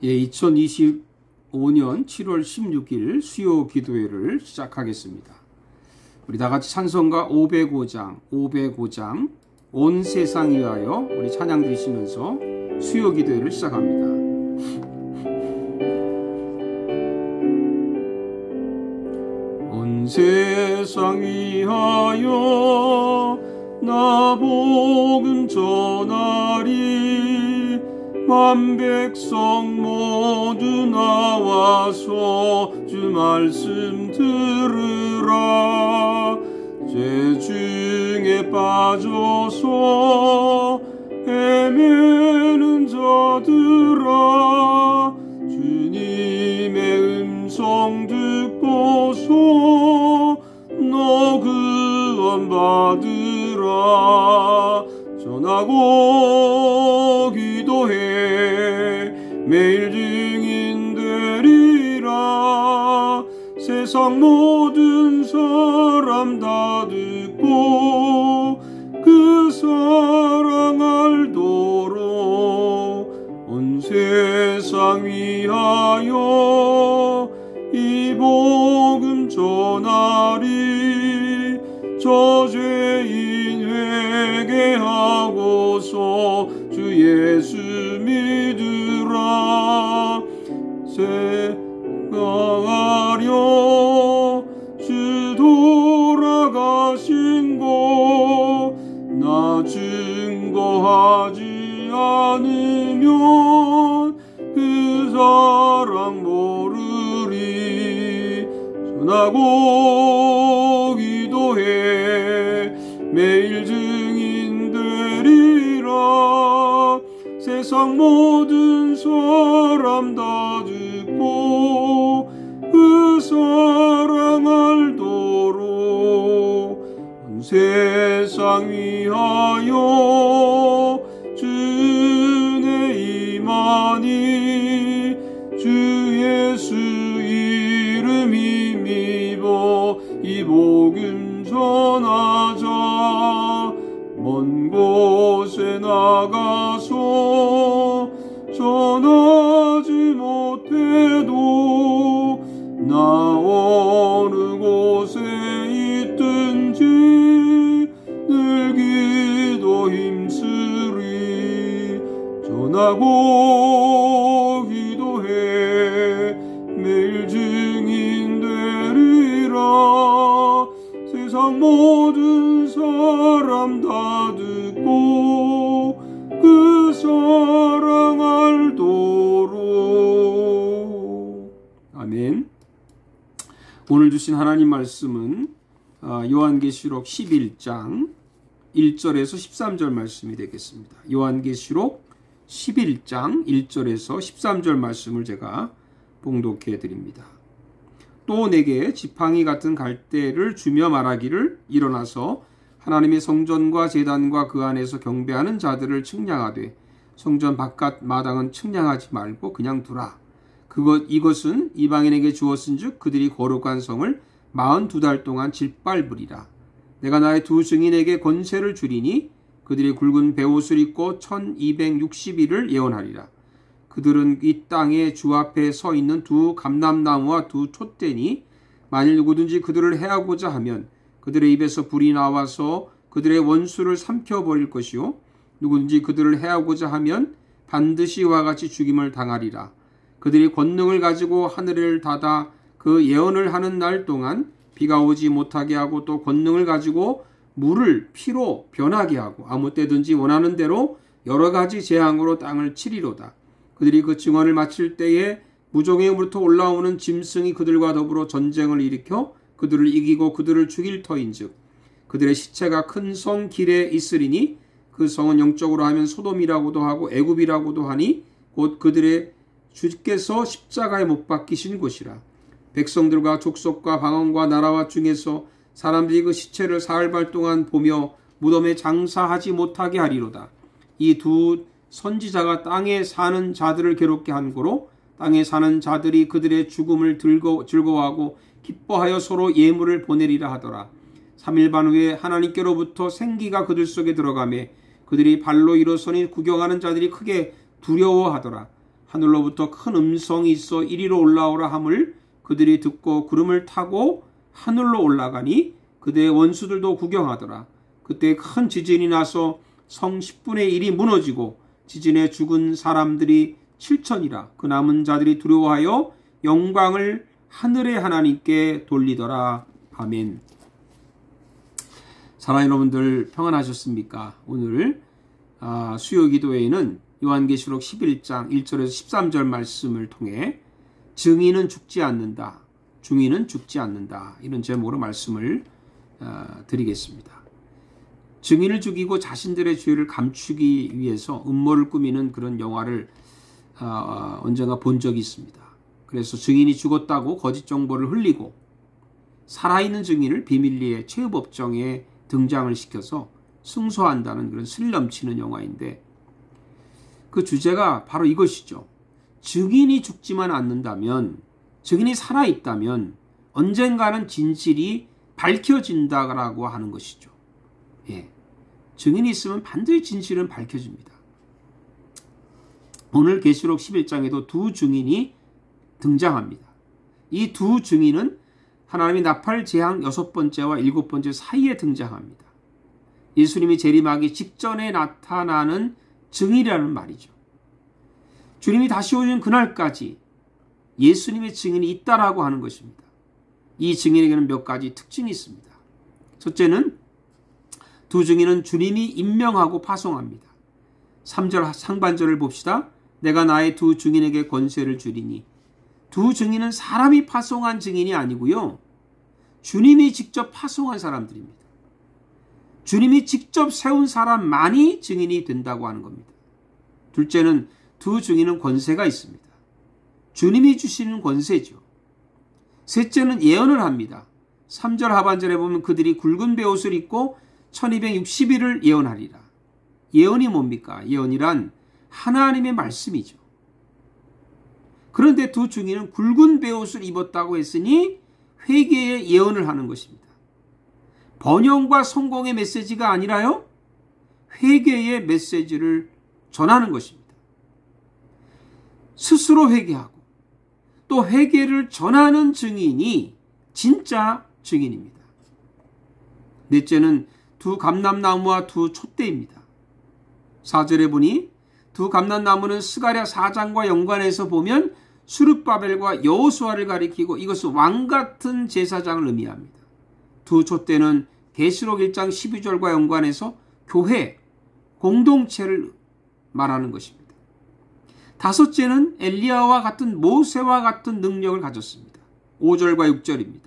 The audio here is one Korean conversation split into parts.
2025년 7월 16일 수요 기도회를 시작하겠습니다. 우리 다 같이 찬송가 505장 온 세상 위하여 우리 찬양 드리시면서 수요 기도회를 시작합니다. 온 세상 위하여 나 복음 전하리 만 백성 모두 나와서 주 말씀 들으라. 죄 중에 빠져서 헤매는 자들아 주님의 음성 듣고서 너 구원 받으라. 전하고 기도해 매일 증인 되리라. 세상 모든 사람 다 듣고 그 사랑 알도록 온 세상 위하여 이 복음 전하리. 저죄인 회개하고서 주 예수 믿으라. 생각하려 주 돌아가신 곳 나 증거하지 않으면 그 사랑 모르리. 전하고 기도해 매일 증인 되리라. 세상 모든 사람 다 듣고 그 사랑 알도록 온 세상 위하여 주의 임하니 주 예수 이름 힘입어 이 복음 전하자. 먼 곳에 나가서 전하지 못해도 나 어느 곳에 있든지 늘 기도 힘쓰리. 전하고 기도해 매일 증인 되리라. 세상 모든 사람 다 듣고 그 사랑 알도록. 아멘. 오늘 주신 하나님 말씀은 요한계시록 11장 1절에서 13절 말씀이 되겠습니다. 요한계시록 11장 1절에서 13절 말씀을 제가 봉독해 드립니다. 또 내게 지팡이 같은 갈대를 주며 말하기를 일어나서 하나님의 성전과 제단과 그 안에서 경배하는 자들을 측량하되 성전 바깥 마당은 측량하지 말고 그냥 두라. 이것은 이방인에게 주었은즉 그들이 거룩한 성을 42달 동안 짓밟으리라. 내가 나의 두 증인에게 권세를 주리니 그들이 굵은 베옷을 입고 1260일을 예언하리라. 그들은 이 땅에 주 앞에 서 있는 두 감람나무와 두 촛대니 만일 누구든지 그들을 해하고자 하면 그들의 입에서 불이 나와서 그들의 원수를 삼켜버릴 것이요 누구든지 그들을 해하고자 하면 반드시 이와 같이 죽임을 당하리라. 그들이 권능을 가지고 하늘을 닫아 그 예언을 하는 날 동안 비가 오지 못하게 하고 또 권능을 가지고 물을 피로 변하게 하고 아무 때든지 원하는 대로 여러 가지 재앙으로 땅을 치리로다. 그들이 그 증언을 마칠 때에 무종에게로부터 올라오는 짐승이 그들과 더불어 전쟁을 일으켜 그들을 이기고 그들을 죽일 터인즉 그들의 시체가 큰 성 길에 있으리니 그 성은 영적으로 하면 소돔이라고도 하고 애굽이라고도 하니 곧 그들의 주께서 십자가에 못 박히신 곳이라. 백성들과 족속과 방언과 나라와 중에서 사람들이 그 시체를 사흘발 동안 보며 무덤에 장사하지 못하게 하리로다. 이 두 선지자가 땅에 사는 자들을 괴롭게 한 고로 땅에 사는 자들이 그들의 죽음을 즐거워하고 기뻐하여 서로 예물을 보내리라 하더라. 3일 반 후에 하나님께로부터 생기가 그들 속에 들어가매 그들이 발로 일어서니 구경하는 자들이 크게 두려워하더라. 하늘로부터 큰 음성이 있어 이리로 올라오라 함을 그들이 듣고 구름을 타고 하늘로 올라가니 그대의 원수들도 구경하더라. 그때 큰 지진이 나서 성 10분의 1이 무너지고 지진에 죽은 사람들이 7천이라. 그 남은 자들이 두려워하여 영광을 하늘의 하나님께 돌리더라. 아멘. 사랑하는 여러분들 평안하셨습니까? 오늘 수요기도회에는 요한계시록 11장 1절에서 13절 말씀을 통해 증인은 죽지 않는다, 중인은 죽지 않는다, 이런 제목으로 말씀을 드리겠습니다. 증인을 죽이고 자신들의 죄를 감추기 위해서 음모를 꾸미는 그런 영화를 언젠가 본 적이 있습니다. 그래서 증인이 죽었다고 거짓 정보를 흘리고 살아있는 증인을 비밀리에 최후법정에 등장을 시켜서 승소한다는 그런 스릴 넘치는 영화인데, 그 주제가 바로 이것이죠. 증인이 죽지만 않는다면, 증인이 살아있다면 언젠가는 진실이 밝혀진다라고 하는 것이죠. 예. 증인이 있으면 반드시 진실은 밝혀집니다. 오늘 계시록 11장에도 두 증인이 등장합니다. 이 두 증인은 하나님이 나팔 재앙 6번째와 7번째 사이에 등장합니다. 예수님이 재림하기 직전에 나타나는 증인이라는 말이죠. 주님이 다시 오는 그날까지 예수님의 증인이 있다라고 하는 것입니다. 이 증인에게는 몇 가지 특징이 있습니다. 첫째는 두 증인은 주님이 임명하고 파송합니다. 3절 상반절을 봅시다. 내가 나의 두 증인에게 권세를 주리니. 두 증인은 사람이 파송한 증인이 아니고요, 주님이 직접 파송한 사람들입니다. 주님이 직접 세운 사람만이 증인이 된다고 하는 겁니다. 둘째는 두 증인은 권세가 있습니다. 주님이 주시는 권세죠. 셋째는 예언을 합니다. 3절 하반절에 보면 그들이 굵은 베옷을 입고 1260일을 예언하리라. 예언이 뭡니까? 예언이란 하나님의 말씀이죠. 그런데 두 증인은 굵은 베옷을 입었다고 했으니 회개의 예언을 하는 것입니다. 번영과 성공의 메시지가 아니라요, 회개의 메시지를 전하는 것입니다. 스스로 회개하고 또 회개를 전하는 증인이 진짜 증인입니다. 넷째는 두 감람나무와 두 촛대입니다. 4절에 보니 두 감람나무는 스가랴 4장과 연관해서 보면 수르바벨과 여호수아를 가리키고 이것은 왕같은 제사장을 의미합니다. 두 촛대는 계시록 1장 12절과 연관해서 교회, 공동체를 말하는 것입니다. 다섯째는 엘리야와 같은 모세와 같은 능력을 가졌습니다. 5절과 6절입니다.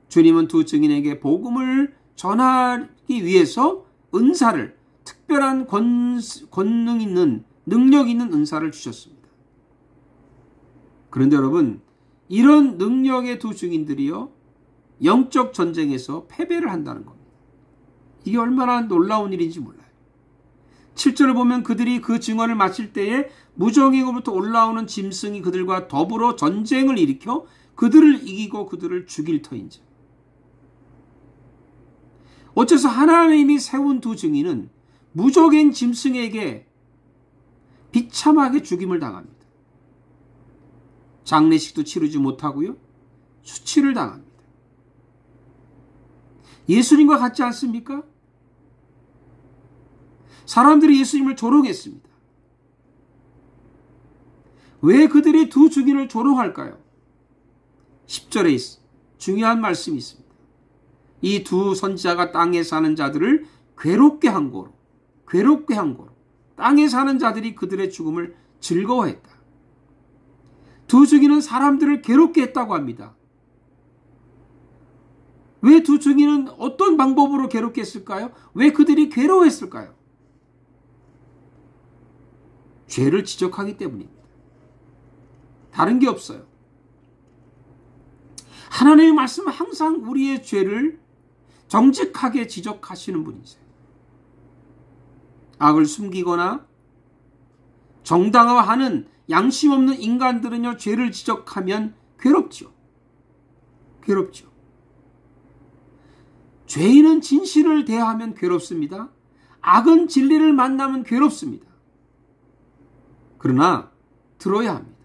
주님은 두 증인에게 복음을 전하기 위해서 은사를, 특별한 권능 있는, 능력 있는 은사를 주셨습니다. 그런데 여러분, 이런 능력의 두 증인들이요, 영적 전쟁에서 패배를 한다는 겁니다. 이게 얼마나 놀라운 일인지 몰라요. 7절을 보면 그들이 그 증언을 마칠 때에 무정에게로부터 올라오는 짐승이 그들과 더불어 전쟁을 일으켜 그들을 이기고 그들을 죽일 터인지. 어째서 하나님이 세운 두 증인은 무적행 짐승에게 비참하게 죽임을 당합니다. 장례식도 치르지 못하고요, 수치를 당합니다. 예수님과 같지 않습니까? 사람들이 예수님을 조롱했습니다. 왜 그들이 두 증인을 조롱할까요? 10절에 중요한 말씀이 있습니다. 이 두 선지자가 땅에 사는 자들을 괴롭게 한 거로, 땅에 사는 자들이 그들의 죽음을 즐거워했다. 두 증인은 사람들을 괴롭게 했다고 합니다. 왜 두 증인은 어떤 방법으로 괴롭게 했을까요? 왜 그들이 괴로워했을까요? 죄를 지적하기 때문입니다. 다른 게 없어요. 하나님의 말씀은 항상 우리의 죄를 정직하게 지적하시는 분이세요. 악을 숨기거나 정당화하는 양심 없는 인간들은요, 죄를 지적하면 괴롭죠. 죄인은 진실을 대하면 괴롭습니다. 악은 진리를 만나면 괴롭습니다. 그러나 들어야 합니다.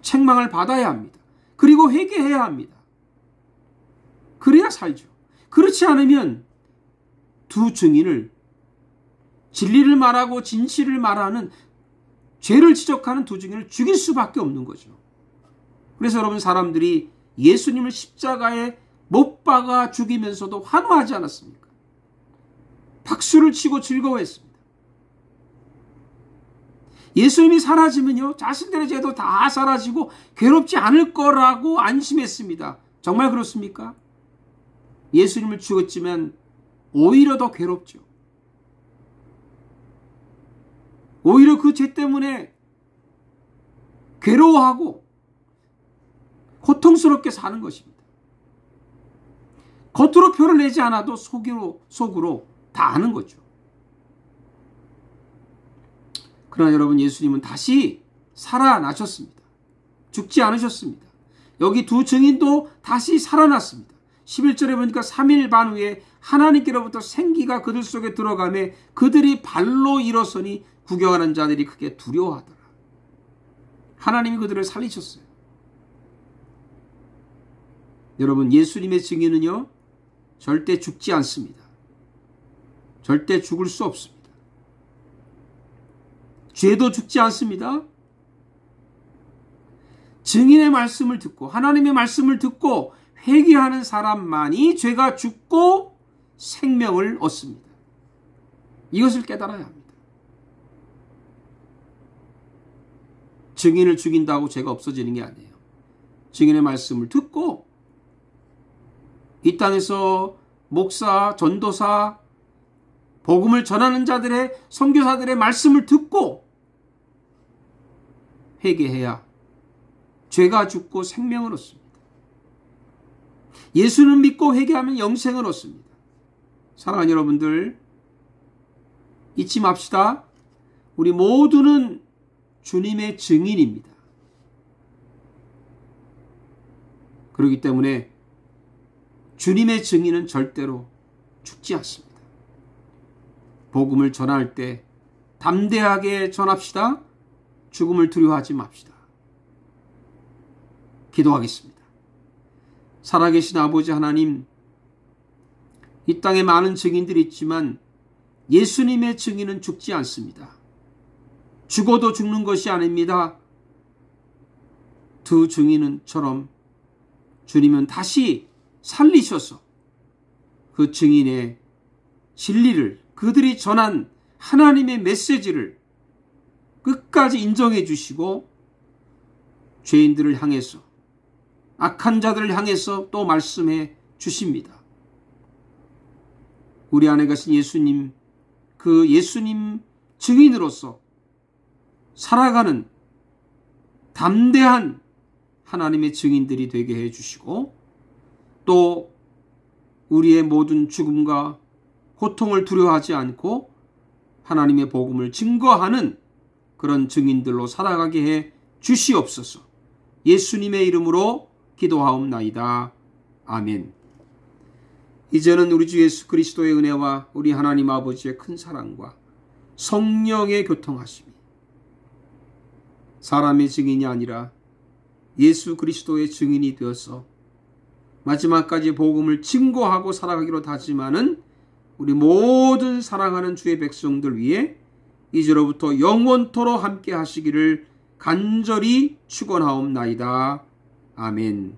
책망을 받아야 합니다. 그리고 회개해야 합니다. 그래야 살죠. 그렇지 않으면 두 증인을, 진리를 말하고 진실을 말하는, 죄를 지적하는 두 증인을 죽일 수밖에 없는 거죠. 그래서 여러분, 사람들이 예수님을 십자가에 못 박아 죽이면서도 환호하지 않았습니까? 박수를 치고 즐거워했습니다. 예수님이 사라지면요, 자신들의 죄도 다 사라지고 괴롭지 않을 거라고 안심했습니다. 정말 그렇습니까? 예수님을 죽였지만 오히려 더 괴롭죠. 오히려 그 죄 때문에 괴로워하고 고통스럽게 사는 것입니다. 겉으로 표를 내지 않아도 속으로 다 아는 거죠. 그러나 여러분, 예수님은 다시 살아나셨습니다. 죽지 않으셨습니다. 여기 두 증인도 다시 살아났습니다. 11절에 보니까 3일 반 후에 하나님께로부터 생기가 그들 속에 들어가매 그들이 발로 일어서니 구경하는 자들이 크게 두려워하더라. 하나님이 그들을 살리셨어요. 여러분, 예수님의 증인은요, 절대 죽지 않습니다. 절대 죽을 수 없습니다. 죄도 죽지 않습니다. 증인의 말씀을 듣고, 하나님의 말씀을 듣고 회개하는 사람만이 죄가 죽고 생명을 얻습니다. 이것을 깨달아야 합니다. 증인을 죽인다고 죄가 없어지는 게 아니에요. 증인의 말씀을 듣고 이 땅에서 목사, 전도사, 복음을 전하는 자들의, 선교사들의 말씀을 듣고 회개해야 죄가 죽고 생명을 얻습니다. 예수는 믿고 회개하면 영생을 얻습니다. 사랑하는 여러분들, 잊지 맙시다. 우리 모두는 주님의 증인입니다. 그렇기 때문에 주님의 증인은 절대로 죽지 않습니다. 복음을 전할 때 담대하게 전합시다. 죽음을 두려워하지 맙시다. 기도하겠습니다. 살아계신 아버지 하나님, 이 땅에 많은 증인들이 있지만 예수님의 증인은 죽지 않습니다. 죽어도 죽는 것이 아닙니다. 두 증인은처럼 주님은 다시 살리셔서 그 증인의 진리를, 그들이 전한 하나님의 메시지를 끝까지 인정해 주시고 죄인들을 향해서, 악한 자들을 향해서 또 말씀해 주십니다. 우리 안에 계신 예수님, 그 예수님 증인으로서 살아가는 담대한 하나님의 증인들이 되게 해 주시고, 또 우리의 모든 죽음과 고통을 두려워하지 않고 하나님의 복음을 증거하는 그런 증인들로 살아가게 해 주시옵소서. 예수님의 이름으로 기도하옵나이다. 아멘. 이제는 우리 주 예수 그리스도의 은혜와 우리 하나님 아버지의 큰 사랑과 성령의 교통하심이, 사람의 증인이 아니라 예수 그리스도의 증인이 되어서 마지막까지 복음을 증거하고 살아가기로 다짐하는 우리 모든 사랑하는 주의 백성들 위해 이제로부터 영원토록 함께 하시기를 간절히 축원하옵나이다. 아멘.